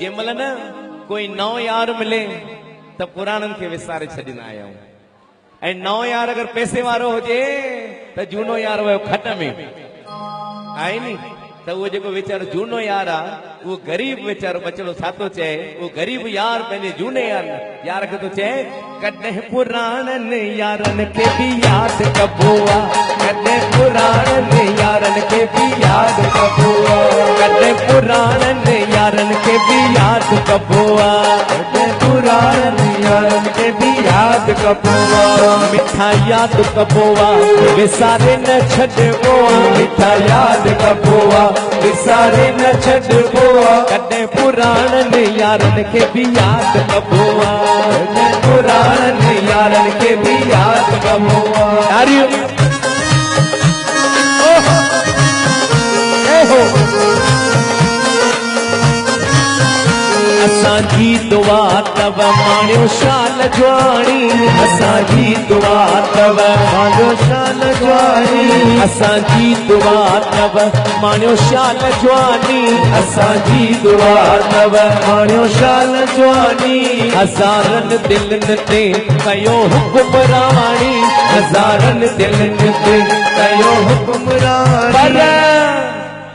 Gemmell न कोई नओ यार मिले तो पुराणन के विसारे छॾींदा आहियूं ऐं नओ यार अगर पैसे वारो हुजे तो झूनो यार वो खट में आहे नी तो वो जेको वेचारो झूनो यार आ वो गरीब वेचारो बचड़ो छातो चए वो गरीब यार पंहिंजे झूने यार खे तो चए कॾहिं पुराणन यारन के भी याद कबो आ कॾहिं पुराणन यारन के भी याद कबो आ कॾहिं पुराणन यारन के भी याद कबो आ कॾहिं पुराणन यारन के भी याद कबो आ मिठा याद कबो आ विसारे न छॾबो आ मिठा याद कबो आ विसारे न छॾबो आ कॾहिं पुराणन यारन के भी याद कबो आ कॾहिं पुराणन यारन के भी याद कबो आ असांजी दुआ तव माणियो शाल जवानी असांजी दुआ तव माणियो शाल जवानी असांजी दुआ तव माणियो शाल जवानी असांजी दुआ तव माणियो शाल जवानी हज़ारनि दिलनि ते कयो हुकुमरानी हज़ारनि दिलनि ते कयो हुकुमरानी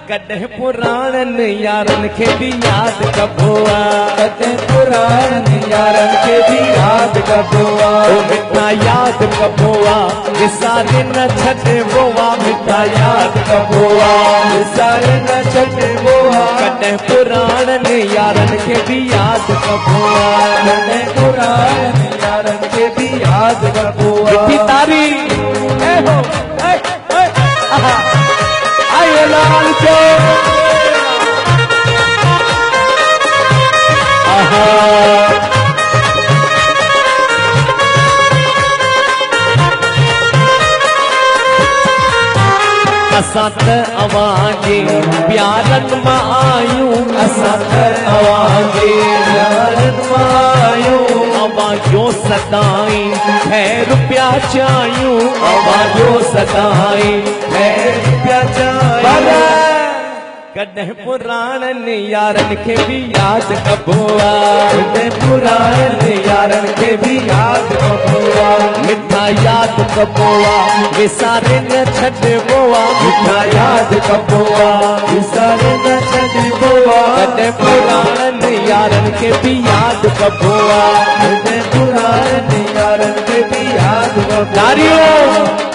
कॾहिं पुराणन यारन के भी याद कबो आ कॾहिं पुराणन यारन के भी याद कबो आ मिठा याद कबो आ विसारे न छॾबो आ मिठा याद कबो आ विसारे न छॾबो आ कॾहिं पुराणन यारन के भी याद कबो आ कॾहिं पुराणन यारन के भी याद कबो आ मिठी तारी ए हो आए लाल के असां त अवां जे प्यारन मां आयूं असां त अवां जे प्यारन मां आयूं अवां जो सदाई खैर पिया चाहियूं अवां जो सदाई खैर पिया चाहियूं कॾहिं पुराणन यारन के भी याद कबो आ कॾहिं पुराणन यारन के भी याद कबो आ मिठा याद कबो आ विसारे न छॾबो आ मिठा याद कबो आ विसारे न छॾबो आ कॾहिं पुराणन यारन के भी याद कबो आ कॾहिं पुराणन यारन के भी याद कबो आ